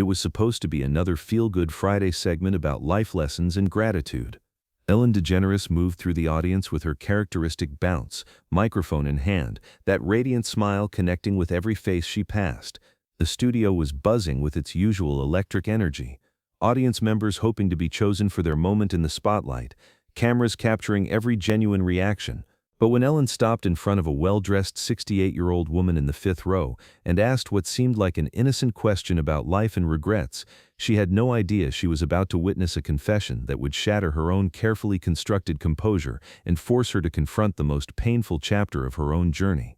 It was supposed to be another feel-good Friday segment about life lessons and gratitude. Ellen DeGeneres moved through the audience with her characteristic bounce, microphone in hand, that radiant smile connecting with every face she passed. The studio was buzzing with its usual electric energy. Audience members hoping to be chosen for their moment in the spotlight, cameras capturing every genuine reaction. But when Ellen stopped in front of a well-dressed 68-year-old woman in the fifth row and asked what seemed like an innocent question about life and regrets, she had no idea she was about to witness a confession that would shatter her own carefully constructed composure and force her to confront the most painful chapter of her own journey.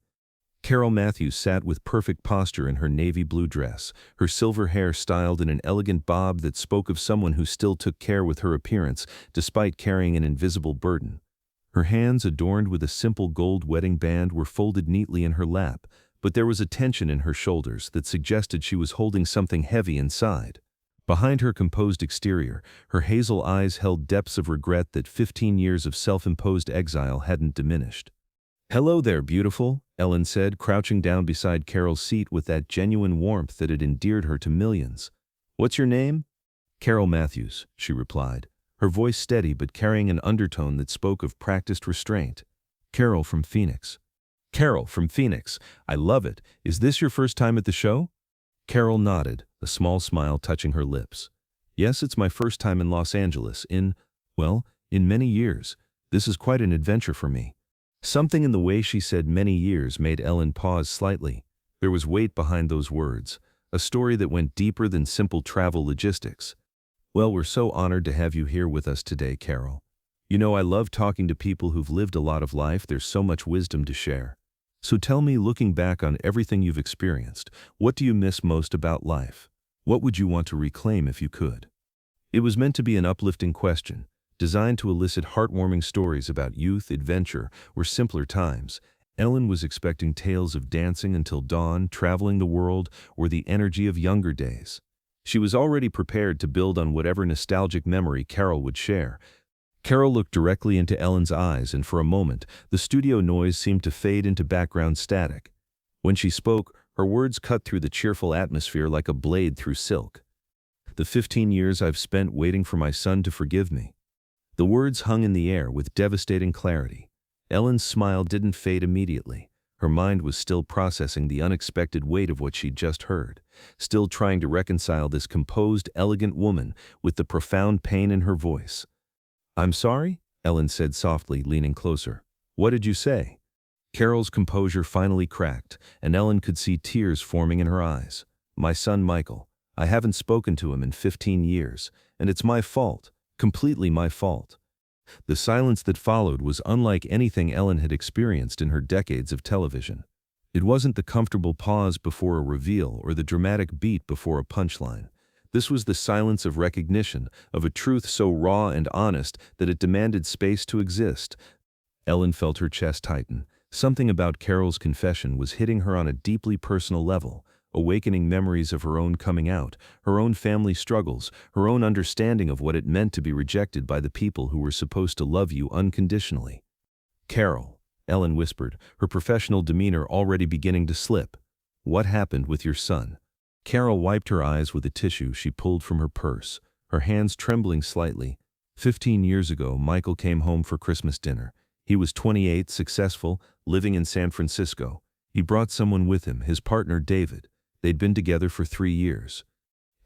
Carol Matthews sat with perfect posture in her navy blue dress, her silver hair styled in an elegant bob that spoke of someone who still took care with her appearance despite carrying an invisible burden. Her hands, adorned with a simple gold wedding band, were folded neatly in her lap, but there was a tension in her shoulders that suggested she was holding something heavy inside. Behind her composed exterior, her hazel eyes held depths of regret that 15 years of self-imposed exile hadn't diminished. "Hello there, beautiful," Ellen said, crouching down beside Carol's seat with that genuine warmth that had endeared her to millions. "What's your name?" "Carol Matthews," she replied, her voice steady but carrying an undertone that spoke of practiced restraint. "Carol from Phoenix." "Carol from Phoenix. I love it. Is this your first time at the show?" Carol nodded, a small smile touching her lips. "Yes, it's my first time in Los Angeles in many years. This is quite an adventure for me." Something in the way she said many years made Ellen pause slightly. There was weight behind those words, a story that went deeper than simple travel logistics. "Well, we're so honored to have you here with us today, Carol. You know, I love talking to people who've lived a lot of life. There's so much wisdom to share. So tell me, looking back on everything you've experienced, what do you miss most about life? What would you want to reclaim if you could?" It was meant to be an uplifting question, designed to elicit heartwarming stories about youth, adventure, or simpler times. Ellen was expecting tales of dancing until dawn, traveling the world, or the energy of younger days. She was already prepared to build on whatever nostalgic memory Carol would share. Carol looked directly into Ellen's eyes, and for a moment, the studio noise seemed to fade into background static. When she spoke, her words cut through the cheerful atmosphere like a blade through silk. "The 15 years I've spent waiting for my son to forgive me." The words hung in the air with devastating clarity. Ellen's smile didn't fade immediately. Her mind was still processing the unexpected weight of what she'd just heard, still trying to reconcile this composed, elegant woman with the profound pain in her voice. "I'm sorry?" Ellen said softly, leaning closer. "What did you say?" Carol's composure finally cracked, and Ellen could see tears forming in her eyes. "My son Michael. I haven't spoken to him in 15 years, and it's my fault. Completely my fault." The silence that followed was unlike anything Ellen had experienced in her decades of television. It wasn't the comfortable pause before a reveal or the dramatic beat before a punchline. This was the silence of recognition, of a truth so raw and honest that it demanded space to exist. Ellen felt her chest tighten. Something about Carol's confession was hitting her on a deeply personal level, awakening memories of her own coming out, her own family struggles, her own understanding of what it meant to be rejected by the people who were supposed to love you unconditionally. "Carol," Ellen whispered, her professional demeanor already beginning to slip. "What happened with your son?" Carol wiped her eyes with a tissue she pulled from her purse, her hands trembling slightly. 15 years ago, Michael came home for Christmas dinner. He was 28, successful, living in San Francisco. He brought someone with him, his partner David. They'd been together for 3 years.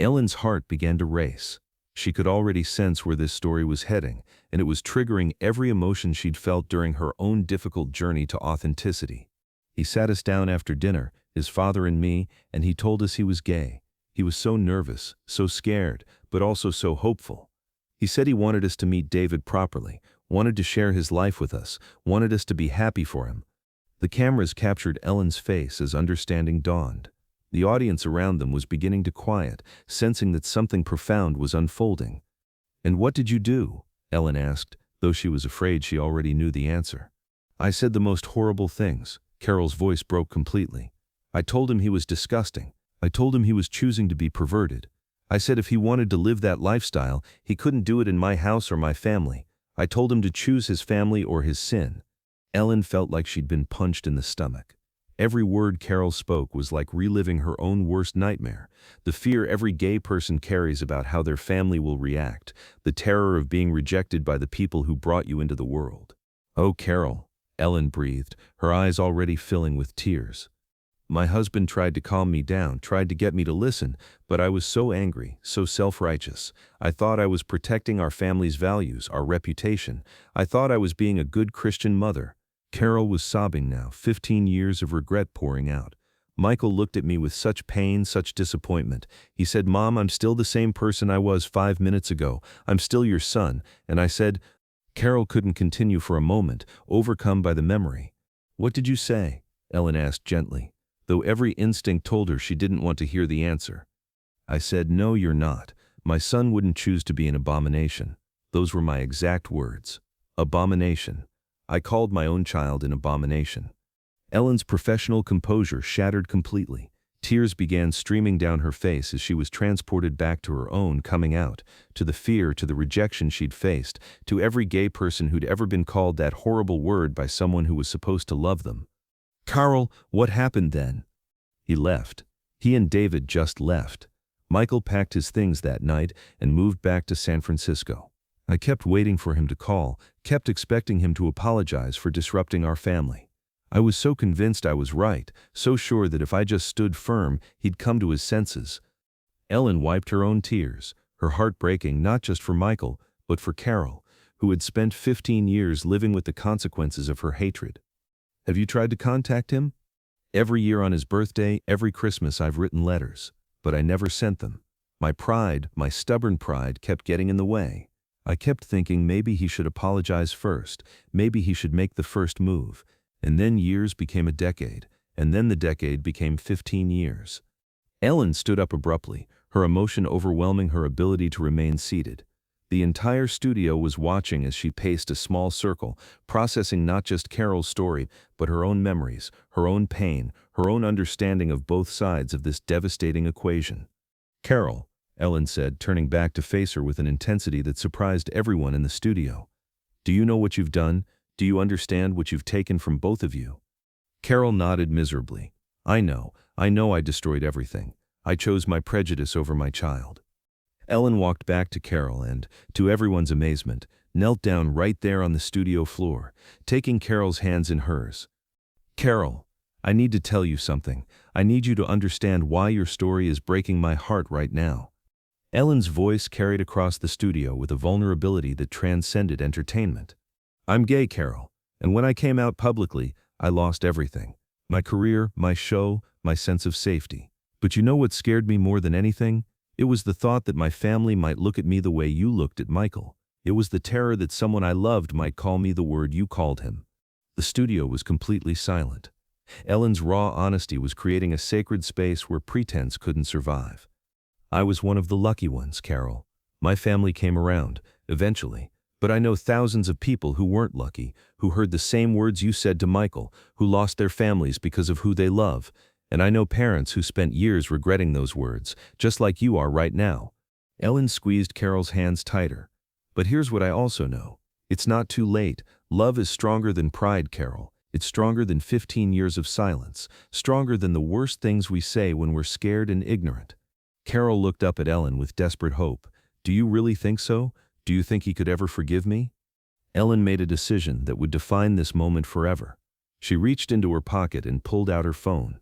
Ellen's heart began to race. She could already sense where this story was heading, and it was triggering every emotion she'd felt during her own difficult journey to authenticity. "He sat us down after dinner, his father and me, and he told us he was gay. He was so nervous, so scared, but also so hopeful. He said he wanted us to meet David properly, wanted to share his life with us, wanted us to be happy for him." The cameras captured Ellen's face as understanding dawned. The audience around them was beginning to quiet, sensing that something profound was unfolding. "And what did you do?" Ellen asked, though she was afraid she already knew the answer. "I said the most horrible things." Carol's voice broke completely. "I told him he was disgusting. I told him he was choosing to be perverted. I said if he wanted to live that lifestyle, he couldn't do it in my house or my family. I told him to choose his family or his sin." Ellen felt like she'd been punched in the stomach. Every word Carol spoke was like reliving her own worst nightmare, the fear every gay person carries about how their family will react, the terror of being rejected by the people who brought you into the world. "Oh, Carol," Ellen breathed, her eyes already filling with tears. "My husband tried to calm me down, tried to get me to listen, but I was so angry, so self-righteous. I thought I was protecting our family's values, our reputation. I thought I was being a good Christian mother." Carol was sobbing now, 15 years of regret pouring out. Michael looked at me with such pain, such disappointment. He said, "Mom, I'm still the same person I was 5 minutes ago. I'm still your son." And I said, Carol couldn't continue for a moment, overcome by the memory. "What did you say?" Ellen asked gently, though every instinct told her she didn't want to hear the answer. "I said, no, you're not. My son wouldn't choose to be an abomination." Those were my exact words. Abomination. I called my own child an abomination. Ellen's professional composure shattered completely. Tears began streaming down her face as she was transported back to her own coming out, to the fear, to the rejection she'd faced, to every gay person who'd ever been called that horrible word by someone who was supposed to love them. "Carl, what happened then?" "He left. He and David just left. Michael packed his things that night and moved back to San Francisco. I kept waiting for him to call, kept expecting him to apologize for disrupting our family. I was so convinced I was right, so sure that if I just stood firm, he'd come to his senses." Ellen wiped her own tears, her heart breaking not just for Michael, but for Carol, who had spent 15 years living with the consequences of her hatred. "Have you tried to contact him?" "Every year on his birthday, every Christmas I've written letters, but I never sent them. My pride, my stubborn pride, kept getting in the way. I kept thinking maybe he should apologize first, maybe he should make the first move. And then years became a decade, and then the decade became 15 years. Ellen stood up abruptly, her emotion overwhelming her ability to remain seated. The entire studio was watching as she paced a small circle, processing not just Carol's story, but her own memories, her own pain, her own understanding of both sides of this devastating equation. "Carol," Ellen said, turning back to face her with an intensity that surprised everyone in the studio. "Do you know what you've done? Do you understand what you've taken from both of you?" Carol nodded miserably. I know I destroyed everything. I chose my prejudice over my child." Ellen walked back to Carol and, to everyone's amazement, knelt down right there on the studio floor, taking Carol's hands in hers. "Carol, I need to tell you something. I need you to understand why your story is breaking my heart right now." Ellen's voice carried across the studio with a vulnerability that transcended entertainment. "I'm gay, Carol, and when I came out publicly, I lost everything. My career, my show, my sense of safety. But you know what scared me more than anything? It was the thought that my family might look at me the way you looked at Michael. It was the terror that someone I loved might call me the word you called him." The studio was completely silent. Ellen's raw honesty was creating a sacred space where pretense couldn't survive. "I was one of the lucky ones, Carol. My family came around, eventually. But I know thousands of people who weren't lucky, who heard the same words you said to Michael, who lost their families because of who they love. And I know parents who spent years regretting those words, just like you are right now." Ellen squeezed Carol's hands tighter. "But here's what I also know. It's not too late. Love is stronger than pride, Carol. It's stronger than 15 years of silence, stronger than the worst things we say when we're scared and ignorant." Carol looked up at Ellen with desperate hope. "Do you really think so? Do you think he could ever forgive me?" Ellen made a decision that would define this moment forever. She reached into her pocket and pulled out her phone.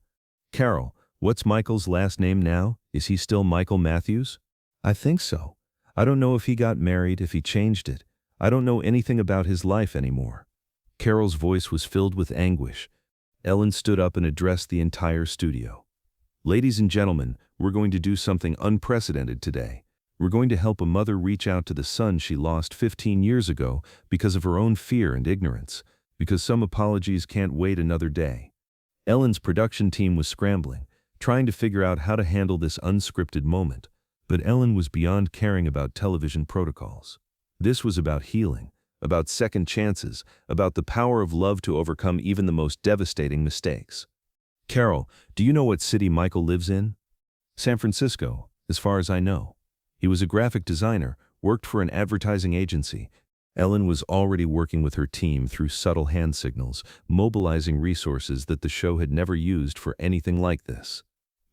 "Carol, what's Michael's last name now? Is he still Michael Matthews?" "I think so. I don't know if he got married, if he changed it. I don't know anything about his life anymore." Carol's voice was filled with anguish. Ellen stood up and addressed the entire studio. "Ladies and gentlemen, we're going to do something unprecedented today. We're going to help a mother reach out to the son she lost 15 years ago because of her own fear and ignorance, because some apologies can't wait another day." Ellen's production team was scrambling, trying to figure out how to handle this unscripted moment, but Ellen was beyond caring about television protocols. This was about healing, about second chances, about the power of love to overcome even the most devastating mistakes. "Carol, do you know what city Michael lives in?" "San Francisco, as far as I know. He was a graphic designer, worked for an advertising agency. Ellen was already working with her team through subtle hand signals, mobilizing resources that the show had never used for anything like this.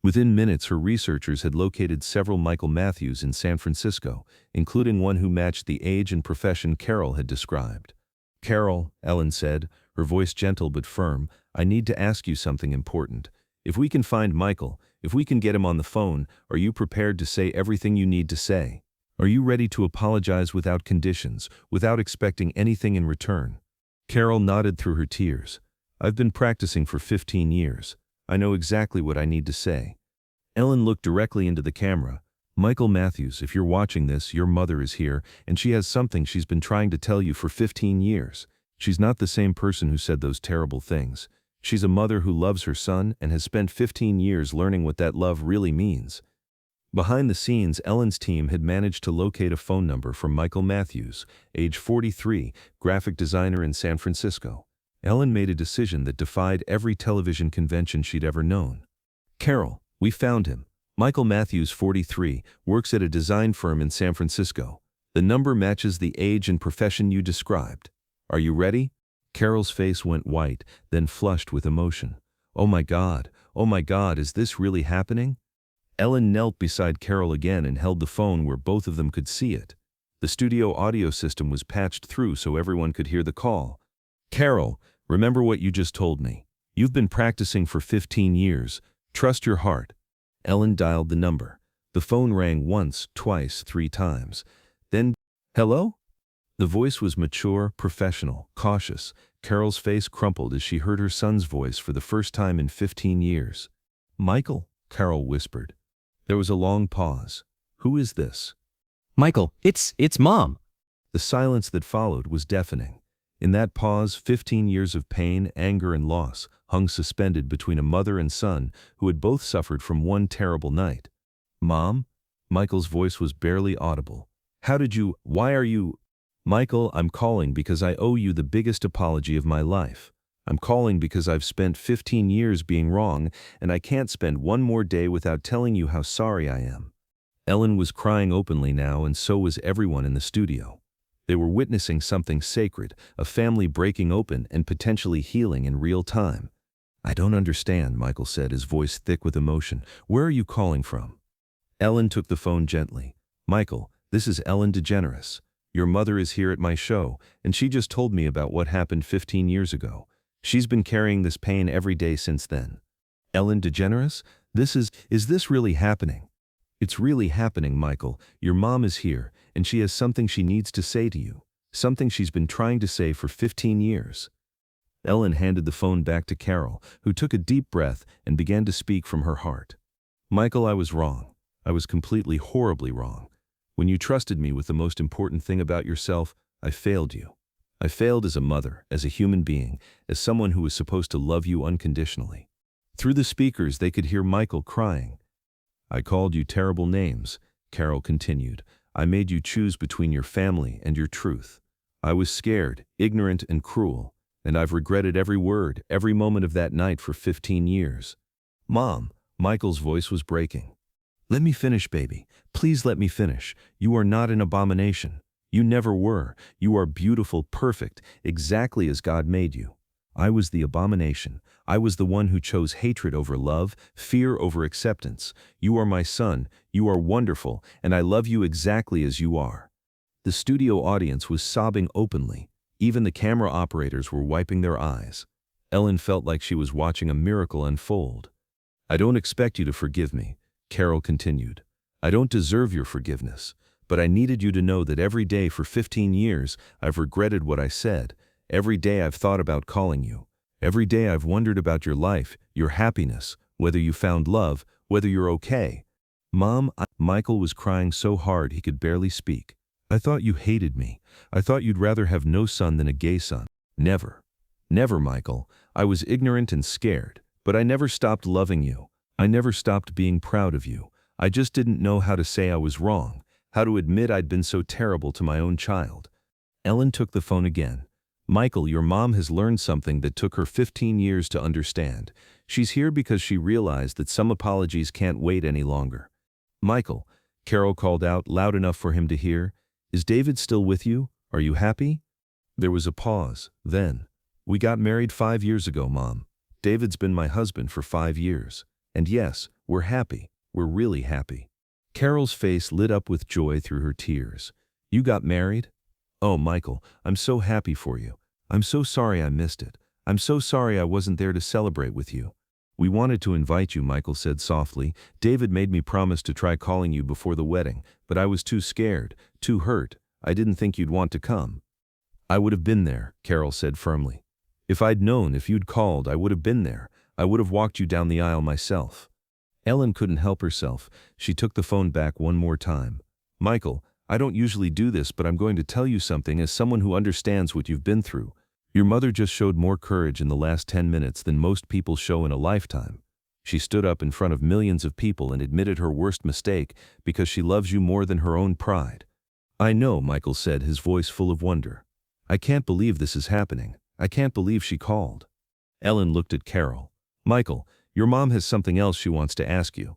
Within minutes, her researchers had located several Michael Matthews in San Francisco, including one who matched the age and profession Carol had described. "Carol," Ellen said, her voice gentle but firm, "I need to ask you something important. If we can find Michael, if we can get him on the phone, are you prepared to say everything you need to say? Are you ready to apologize without conditions, without expecting anything in return?" Carol nodded through her tears. "I've been practicing for 15 years. I know exactly what I need to say." Ellen looked directly into the camera. "Michael Matthews, if you're watching this, your mother is here, and she has something she's been trying to tell you for 15 years. She's not the same person who said those terrible things. She's a mother who loves her son and has spent 15 years learning what that love really means." Behind the scenes, Ellen's team had managed to locate a phone number for Michael Matthews, age 43, graphic designer in San Francisco. Ellen made a decision that defied every television convention she'd ever known. "Carol, we found him. Michael Matthews, 43, works at a design firm in San Francisco. The number matches the age and profession you described. Are you ready?" Carol's face went white, then flushed with emotion. Oh my God, is this really happening?" Ellen knelt beside Carol again and held the phone where both of them could see it. The studio audio system was patched through so everyone could hear the call. "Carol, remember what you just told me. You've been practicing for 15 years. Trust your heart." Ellen dialed the number. The phone rang once, twice, 3 times. Then, "Hello?" The voice was mature, professional, cautious. Carol's face crumpled as she heard her son's voice for the first time in 15 years. "Michael?" Carol whispered. There was a long pause. "Who is this?" "Michael, it's Mom." The silence that followed was deafening. In that pause, 15 years of pain, anger, and loss hung suspended between a mother and son who had both suffered from one terrible night. "Mom?" Michael's voice was barely audible. "Why are you—" "Michael, I'm calling because I owe you the biggest apology of my life. I'm calling because I've spent 15 years being wrong, and I can't spend one more day without telling you how sorry I am." Ellen was crying openly now, and so was everyone in the studio. They were witnessing something sacred, a family breaking open and potentially healing in real time. "I don't understand," Michael said, his voice thick with emotion. "Where are you calling from?" Ellen took the phone gently. "Michael, this is Ellen DeGeneres. Your mother is here at my show, and she just told me about what happened 15 years ago. She's been carrying this pain every day since then." "Ellen DeGeneres? Is this really happening?" "It's really happening, Michael. Your mom is here, and she has something she needs to say to you. Something she's been trying to say for 15 years. Ellen handed the phone back to Carol, who took a deep breath and began to speak from her heart. "Michael, I was wrong. I was completely, horribly wrong. When you trusted me with the most important thing about yourself, I failed you. I failed as a mother, as a human being, as someone who was supposed to love you unconditionally." Through the speakers, they could hear Michael crying. "I called you terrible names," Carol continued. "I made you choose between your family and your truth. I was scared, ignorant, and cruel, and I've regretted every word, every moment of that night for 15 years. Mom," Michael's voice was breaking. "Let me finish, baby. Please let me finish. You are not an abomination. You never were. You are beautiful, perfect, exactly as God made you. I was the abomination. I was the one who chose hatred over love, fear over acceptance. You are my son. You are wonderful, and I love you exactly as you are." The studio audience was sobbing openly. Even the camera operators were wiping their eyes. Ellen felt like she was watching a miracle unfold. "I don't expect you to forgive me," Carol continued. "I don't deserve your forgiveness. But I needed you to know that every day for 15 years, I've regretted what I said. Every day I've thought about calling you. Every day I've wondered about your life, your happiness, whether you found love, whether you're okay. Mom," Michael was crying so hard he could barely speak. "I thought you hated me. I thought you'd rather have no son than a gay son. Never. Never, Michael. I was ignorant and scared, but I never stopped loving you. I never stopped being proud of you. I just didn't know how to say I was wrong, how to admit I'd been so terrible to my own child." Ellen took the phone again. "Michael, your mom has learned something that took her 15 years to understand. She's here because she realized that some apologies can't wait any longer." "Michael," Carol called out loud enough for him to hear, "is David still with you? Are you happy? There was a pause. Then, we got married 5 years ago, Mom. David's been my husband for 5 years. And yes, we're happy. We're really happy. Carol's face lit up with joy through her tears. You got married? Oh, Michael, I'm so happy for you. I'm so sorry I missed it. I'm so sorry I wasn't there to celebrate with you. We wanted to invite you, Michael said softly. David made me promise to try calling you before the wedding, but I was too scared, too hurt. I didn't think you'd want to come. I would have been there, Carol said firmly. If I'd known, if you'd called, I would have been there. I would have walked you down the aisle myself. Ellen couldn't help herself. She took the phone back one more time. Michael, I don't usually do this, but I'm going to tell you something as someone who understands what you've been through. Your mother just showed more courage in the last 10 minutes than most people show in a lifetime. She stood up in front of millions of people and admitted her worst mistake because she loves you more than her own pride. I know, Michael said, his voice full of wonder. I can't believe this is happening. I can't believe she called. Ellen looked at Carol. Michael, your mom has something else she wants to ask you.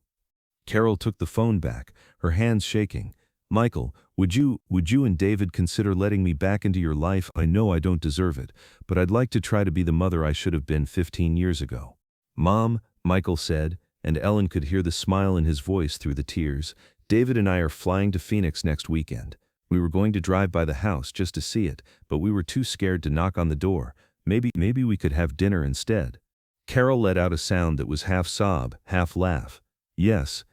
Carol took the phone back, her hands shaking. Michael, would you and David consider letting me back into your life? I know I don't deserve it, but I'd like to try to be the mother I should have been 15 years ago. Mom, Michael said, and Ellen could hear the smile in his voice through the tears. David and I are flying to Phoenix next weekend. We were going to drive by the house just to see it, but we were too scared to knock on the door. Maybe we could have dinner instead. Carol let out a sound that was half sob, half laugh. Yes,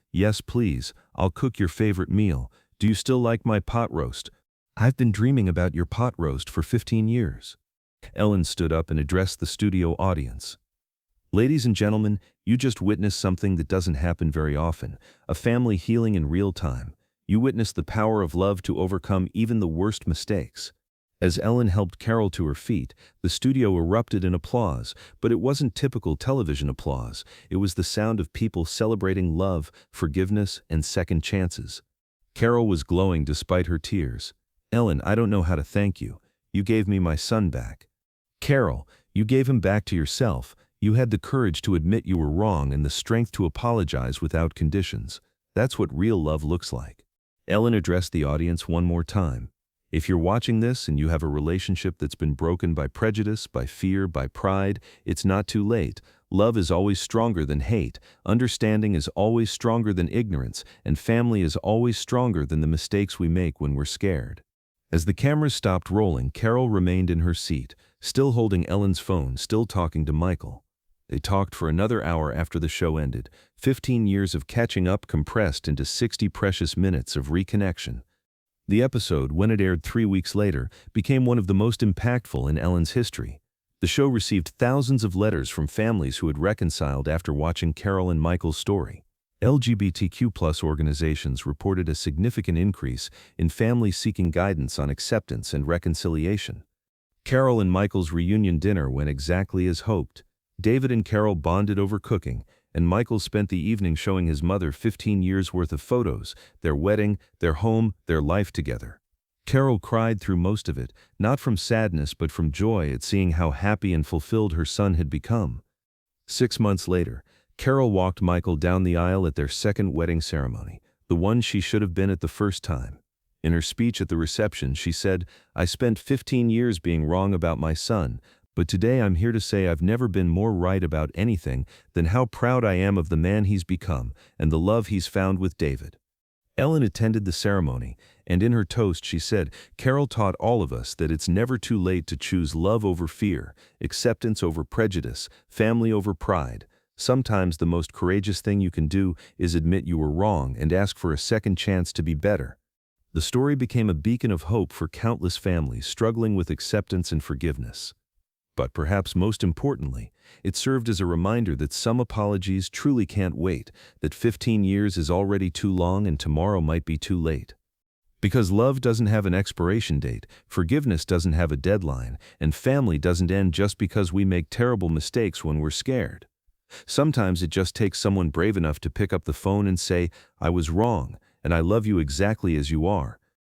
please, I'll cook your favorite meal. Do you still like my pot roast? I've been dreaming about your pot roast for 15 years. Ellen stood up and addressed the studio audience. Ladies and gentlemen, you just witnessed something that doesn't happen very often, a family healing in real time. You witnessed the power of love to overcome even the worst mistakes. As Ellen helped Carol to her feet, the studio erupted in applause, but it wasn't typical television applause. It was the sound of people celebrating love, forgiveness, and second chances. Carol was glowing despite her tears. Ellen, I don't know how to thank you. You gave me my son back. Carol, you gave him back to yourself. You had the courage to admit you were wrong and the strength to apologize without conditions. That's what real love looks like. Ellen addressed the audience one more time. If you're watching this and you have a relationship that's been broken by prejudice, by fear, by pride, it's not too late. Love is always stronger than hate, understanding is always stronger than ignorance, and family is always stronger than the mistakes we make when we're scared. As the cameras stopped rolling, Carol remained in her seat, still holding Ellen's phone, still talking to Michael. They talked for another hour after the show ended, 15 years of catching up compressed into 60 precious minutes of reconnection. The episode, when it aired 3 weeks later, became one of the most impactful in Ellen's history. The show received thousands of letters from families who had reconciled after watching Carol and Michael's story. LGBTQ+ organizations reported a significant increase in families seeking guidance on acceptance and reconciliation. Carol and Michael's reunion dinner went exactly as hoped. David and Carol bonded over cooking, and Michael spent the evening showing his mother 15 years' worth of photos, their wedding, their home, their life together. Carol cried through most of it, not from sadness but from joy at seeing how happy and fulfilled her son had become. 6 months later, Carol walked Michael down the aisle at their second wedding ceremony, the one she should have been at the first time. In her speech at the reception, she said, "I spent 15 years being wrong about my son, but today I'm here to say I've never been more right about anything than how proud I am of the man he's become and the love he's found with David." Ellen attended the ceremony, and in her toast she said, "Carol taught all of us that it's never too late to choose love over fear, acceptance over prejudice, family over pride. Sometimes the most courageous thing you can do is admit you were wrong and ask for a second chance to be better." The story became a beacon of hope for countless families struggling with acceptance and forgiveness. But perhaps most importantly, it served as a reminder that some apologies truly can't wait, that 15 years is already too long and tomorrow might be too late. Because love doesn't have an expiration date, forgiveness doesn't have a deadline, and family doesn't end just because we make terrible mistakes when we're scared. Sometimes it just takes someone brave enough to pick up the phone and say, "I was wrong, and I love you exactly as you are,